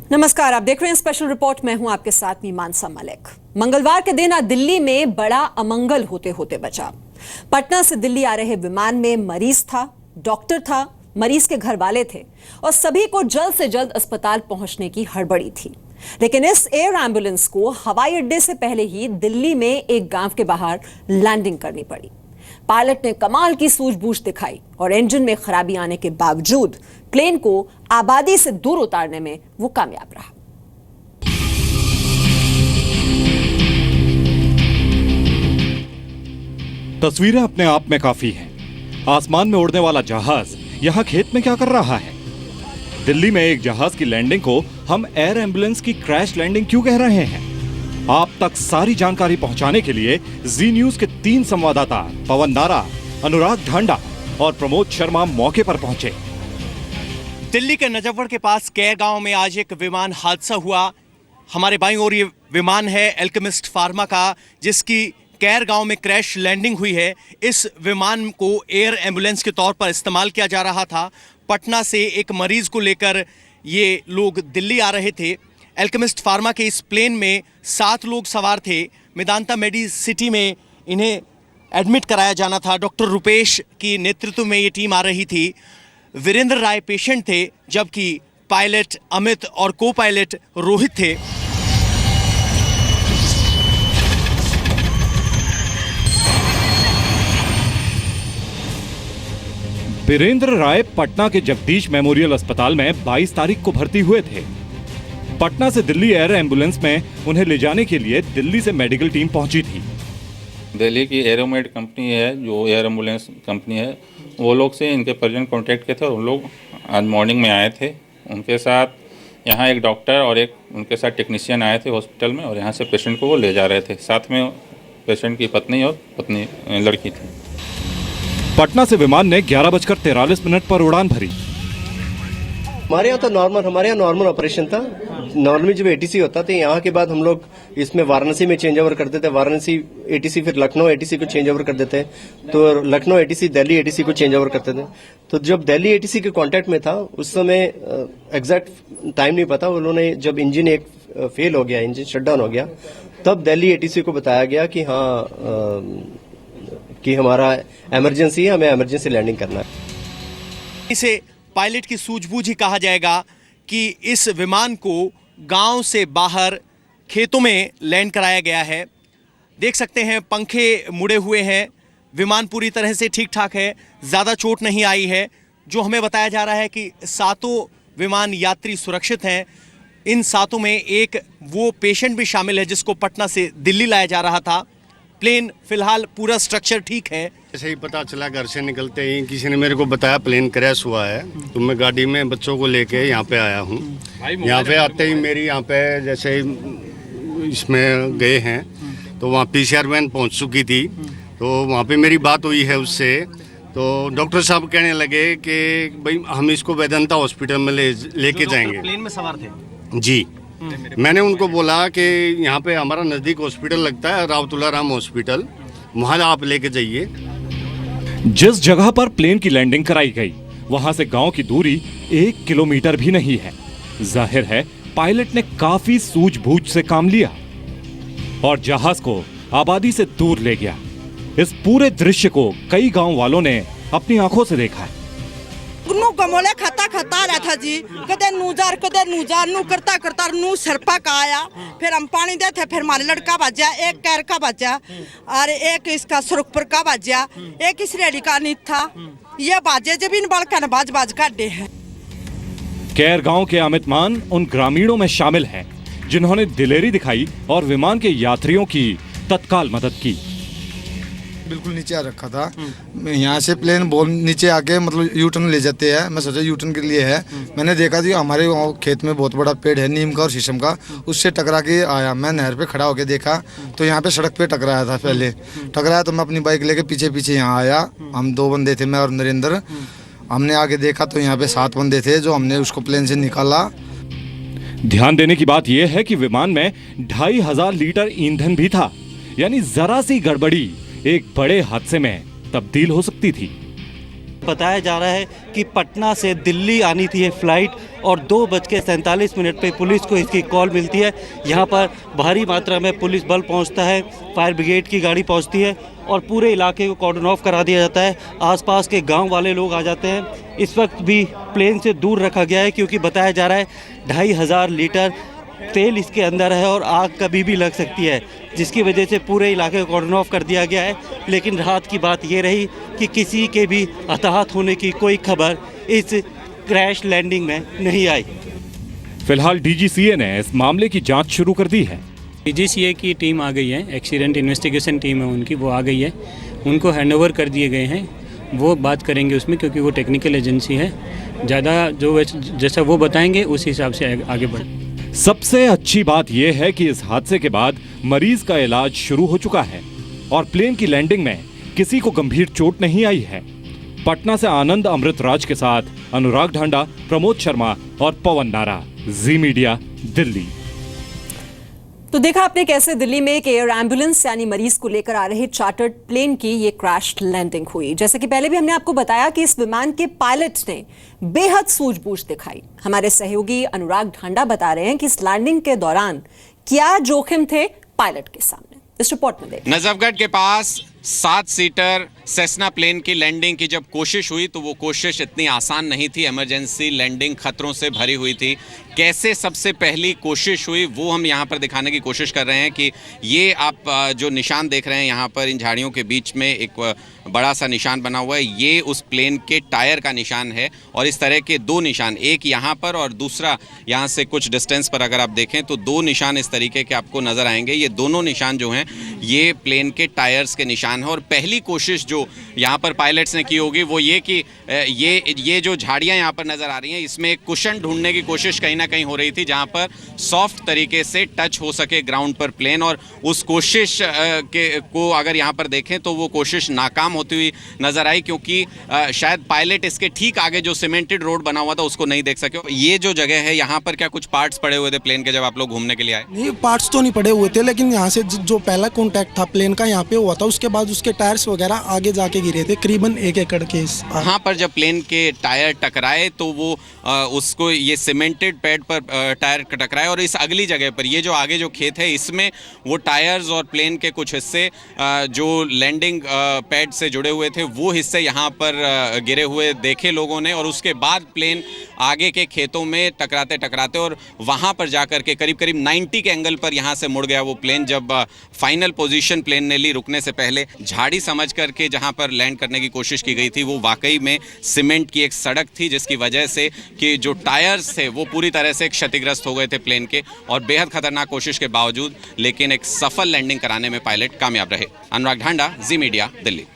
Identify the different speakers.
Speaker 1: नमस्कार, आप देख रहे हैं स्पेशल रिपोर्ट। मैं हूं आपके साथ मीमांसा मलिक। मंगलवार के दिन दिल्ली में बड़ा अमंगल होते होते बचा। पटना से दिल्ली आ रहे विमान में मरीज था, डॉक्टर था, मरीज के घर वाले थे और सभी को जल्द से जल्द अस्पताल पहुंचने की हड़बड़ी थी। लेकिन इस एयर एम्बुलेंस को हवाई अड्डे से पहले ही दिल्ली में एक गांव के बाहर लैंडिंग करनी पड़ी। पायलट ने कमाल की सूझबूझ दिखाई और इंजन में खराबी आने के बावजूद प्लेन को आबादी से दूर उतारने में वो कामयाब रहा।
Speaker 2: तस्वीरें अपने आप में काफी हैं। आसमान में उड़ने वाला जहाज यहाँ खेत में क्या कर रहा है? दिल्ली में एक जहाज की लैंडिंग को हम एयर एम्बुलेंस की क्रैश लैंडिंग क्यों कह रहे हैं? आप तक सारी जानकारी पहुंचाने के लिए जी न्यूज के 3 संवाददाता पवन नारा, अनुराग ढांडा और प्रमोद शर्मा मौके पर पहुंचे।
Speaker 3: दिल्ली के नजफगढ़ के पास कैर गांव में आज एक विमान हादसा हुआ। हमारे बाईं ओर ये विमान है एल्केमिस्ट फार्मा का, जिसकी कैर गांव में क्रैश लैंडिंग हुई है। इस विमान को एयर एम्बुलेंस के तौर पर इस्तेमाल किया जा रहा था। पटना से एक मरीज को लेकर ये लोग दिल्ली आ रहे थे। एल्केमिस्ट फार्मा के इस प्लेन में 7 लोग सवार थे। मेदांता मेडी सिटी में इन्हें एडमिट कराया जाना था। डॉक्टर रुपेश की नेतृत्व में ये टीम आ रही थी। वीरेंद्र राय पेशेंट थे, जबकि पायलट अमित और को पायलट रोहित थे।
Speaker 2: वीरेंद्र राय पटना के जगदीश मेमोरियल अस्पताल में 22 तारीख को भर्ती हुए थे। पटना से दिल्ली एयर एम्बुलेंस में उन्हें ले जाने के लिए दिल्ली से मेडिकल टीम पहुंची थी।
Speaker 4: दिल्ली की एरोमेड कंपनी है, जो एयर एम्बुलेंस कंपनी है, वो लोग से इनके पर्सन कांटेक्ट किए थे और उन लोग आज मॉर्निंग में आए थे। उनके साथ यहाँ एक डॉक्टर और एक उनके साथ टेक्नीशियन आए थे हॉस्पिटल में और यहाँ से पेशेंट को वो ले जा रहे थे। साथ में पेशेंट की पत्नी और लड़की थी।
Speaker 2: पटना से विमान ने 11:43 पर उड़ान भरी।
Speaker 5: हमारे यहाँ नॉर्मल ऑपरेशन था। नॉर्मली जब एटीसी होता था, यहाँ के बाद हम लोग इसमें वाराणसी में चेंज ओवर करते थे। वाराणसी एटीसी, फिर लखनऊ एटीसी को चेंज ओवर कर देते। तो लखनऊ एटीसी दिल्ली एटीसी को चेंज ओवर करते थे। तो जब दिल्ली एटीसी के कांटेक्ट में था, उस समय एग्जैक्ट टाइम नहीं पता। उन्होंने जब इंजन एक फेल हो गया, इंजन शटडाउन हो गया, तब दिल्ली एटीसी को बताया गया कि हाँ कि हमारा इमरजेंसी है, हमें इमरजेंसी लैंडिंग करना है।
Speaker 3: इसे पायलट की सूझबूझ ही कहा जाएगा कि इस विमान को गांव से बाहर खेतों में लैंड कराया गया है। देख सकते हैं पंखे मुड़े हुए हैं। विमान पूरी तरह से ठीक ठाक है, ज़्यादा चोट नहीं आई है। जो हमें बताया जा रहा है कि 7 विमान यात्री सुरक्षित हैं। इन 7 में एक वो पेशेंट भी शामिल है जिसको पटना से दिल्ली लाया जा रहा था। प्लेन फिलहाल पूरा स्ट्रक्चर ठीक है।
Speaker 6: ऐसे ही पता चला, घर से निकलते ही किसी ने मेरे को बताया प्लेन क्रैश हुआ है। तो मैं गाड़ी में बच्चों को लेके यहाँ पे आया हूँ। यहाँ पे आते ही मेरी यहाँ पे जैसे इसमें गए हैं तो वहाँ PCR वैन पहुँच चुकी थी। तो वहाँ पे मेरी बात हुई है उससे। तो डॉक्टर साहब कहने लगे कि भाई हम इसको वेदांता हॉस्पिटल में लेके जाएंगे।
Speaker 3: प्लेन में सवार थे
Speaker 6: जी। मैंने उनको बोला कि यहाँ पे हमारा नज़दीक हॉस्पिटल लगता है, राव तुलाराम हॉस्पिटल, वहाँ आप लेके जाइए।
Speaker 2: जिस जगह पर प्लेन की लैंडिंग कराई गई, वहां से गांव की दूरी 1 किलोमीटर भी नहीं है। जाहिर है पायलट ने काफी सूझबूझ से काम लिया और जहाज को आबादी से दूर ले गया। इस पूरे दृश्य को कई गांव वालों ने अपनी आंखों से देखा है।
Speaker 7: नू गमोले खाता रहा था जी, कदे नूजार नू करता नू सरपा का आया। फिर हम पानी देते, फिर हमारे लड़का बचा, एक कैर का बचा और एक इसका सुरखपुर का बचा, एक इस रेडी का नहीं था। ये बाजे जब इन बालका ने बाज काटे हैं।
Speaker 2: कैर गांव के अमित मान उन ग्रामीणों में शामिल हैं जिन्होंने दिलेरी दिखाई और विमान के यात्रियों की तत्काल मदद की।
Speaker 8: बिल्कुल नीचे आ रखा था। यहाँ से प्लेन बहुत नीचे आके मतलब यूटर्न ले जाते हैं। मैं सोचा यूटर्न के लिए है। मैंने देखा कि हमारे खेत में बहुत बड़ा पेड़ है नीम का और शीशम का, उससे टकरा के आया। मैं नहर पे खड़ा होके देखा तो यहाँ पे सड़क पे टकराया था। पहले टकराया तो मैं अपनी बाइक लेके पीछे यहाँ आया। हम 2 बंदे थे, मैं और नरेंद्र। हमने आगे देखा तो यहाँ पे 7 बंदे थे जो हमने उसको प्लेन से निकाला।
Speaker 2: ध्यान देने की बात यह है कि विमान में 2500 लीटर ईंधन भी था, यानी जरा सी गड़बड़ी एक बड़े हादसे में तब्दील हो सकती थी।
Speaker 9: बताया जा रहा है कि पटना से दिल्ली आनी थी ये फ्लाइट और 2:47 पे पुलिस को इसकी कॉल मिलती है। यहाँ पर भारी मात्रा में पुलिस बल पहुँचता है, फायर ब्रिगेड की गाड़ी पहुँचती है और पूरे इलाके को कॉर्डन ऑफ करा दिया जाता है। आसपास के गांव वाले लोग आ जाते हैं। इस वक्त भी प्लेन से दूर रखा गया है क्योंकि बताया जा रहा है 2500 लीटर तेल इसके अंदर है और आग कभी भी लग सकती है, जिसकी वजह से पूरे इलाके को कॉर्डन ऑफ कर दिया गया है। लेकिन राहत की बात ये रही कि किसी के भी हताहत होने की कोई खबर इस क्रैश लैंडिंग में नहीं आई।
Speaker 2: फिलहाल डीजीसीए ने इस मामले की जांच शुरू कर दी है।
Speaker 10: डीजीसीए की टीम आ गई है, एक्सीडेंट इन्वेस्टिगेशन टीम है उनकी, वो आ गई है। उनको हैंडओवर कर दिए गए हैं, वो बात करेंगे उसमें क्योंकि वो टेक्निकल एजेंसी है। ज़्यादा जो जैसा वो बताएंगे उस हिसाब से आगे बढ़।
Speaker 2: सबसे अच्छी बात यह है कि इस हादसे के बाद मरीज का इलाज शुरू हो चुका है और प्लेन की लैंडिंग में किसी को गंभीर चोट नहीं आई है। पटना से आनंद अमृतराज के साथ अनुराग ढांडा, प्रमोद शर्मा और पवन नारा, जी मीडिया, दिल्ली।
Speaker 1: तो देखा आपने कैसे दिल्ली में एक एयर एम्बुलेंस यानी मरीज को लेकर आ रहे चार्टर्ड प्लेन की ये क्रैश लैंडिंग हुई। जैसे कि पहले भी हमने आपको बताया कि इस विमान के पायलट ने बेहद सूझबूझ दिखाई। हमारे सहयोगी अनुराग ढांडा बता रहे हैं कि इस लैंडिंग के दौरान क्या जोखिम थे पायलट के सामने। इस रिपोर्ट में देखिए।
Speaker 11: नजफगढ़ के पास 7 सीटर सेस्ना प्लेन की लैंडिंग की जब कोशिश हुई तो वो कोशिश इतनी आसान नहीं थी। इमरजेंसी लैंडिंग खतरों से भरी हुई थी। कैसे सबसे पहली कोशिश हुई वो हम यहाँ पर दिखाने की कोशिश कर रहे हैं कि ये आप जो निशान देख रहे हैं यहाँ पर इन झाड़ियों के बीच में एक बड़ा सा निशान बना हुआ है, ये उस प्लेन के टायर का निशान है। और इस तरह के 2 निशान, एक यहाँ पर और दूसरा यहाँ से कुछ डिस्टेंस पर अगर आप देखें तो 2 निशान इस तरीके के आपको नज़र आएंगे। ये दोनों निशान जो हैं ये प्लेन के टायर्स के निशान है। और पहली कोशिश जो यहाँ पर पायलट्स ने की होगी वो ये कि ये जो झाड़ियाँ यहाँ पर नज़र आ रही हैं इसमें एक कुशन ढूंढने की कोशिश कहीं ना कहीं हो रही थी जहाँ पर सॉफ्ट तरीके से टच हो सके ग्राउंड पर प्लेन। और उस कोशिश को अगर यहाँ पर देखें तो वो कोशिश नाकाम होती हुई नज़र आई क्योंकि शायद पायलट इसके ठीक आगे जो सीमेंटेड रोड बना हुआ था उसको नहीं देख सके। ये जो जगह है यहाँ पर क्या कुछ पार्ट्स पड़े हुए थे प्लेन के जब आप लोग घूमने के लिए आए?
Speaker 12: नहीं, पार्ट्स तो नहीं पड़े हुए थे, लेकिन यहाँ से जो पहला कॉन्टैक्ट था प्लेन का यहाँ पे हुआ था, उसके बाद उसके टायर्स वगैरह आगे जाके गिरे थे करीबन 1 एकड़ के।
Speaker 11: यहाँ पर जब प्लेन के टायर टकराए तो वो उसको ये सीमेंटेड पैड पर टायर टकराए और इस अगली जगह पर ये जो आगे जो खेत है इसमें वो टायर्स और प्लेन के कुछ हिस्से जो लैंडिंग पैड से जुड़े हुए थे वो हिस्से यहाँ पर गिरे हुए देखे लोगों ने। और उसके बाद प्लेन आगे के खेतों में टकराते टकराते और वहाँ पर जाकर के करीब करीब 90 के एंगल पर यहाँ से मुड़ गया वो प्लेन। जब फाइनल पोजीशन प्लेन ने ली रुकने से पहले, झाड़ी समझ करके जहाँ पर लैंड करने की कोशिश की गई थी वो वाकई में सीमेंट की एक सड़क थी जिसकी वजह से कि जो टायर्स थे वो पूरी तरह से क्षतिग्रस्त हो गए थे प्लेन के। और बेहद खतरनाक कोशिश के बावजूद लेकिन एक सफल लैंडिंग कराने में पायलट कामयाब रहे। अनुराग ढांडा, जी मीडिया, दिल्ली।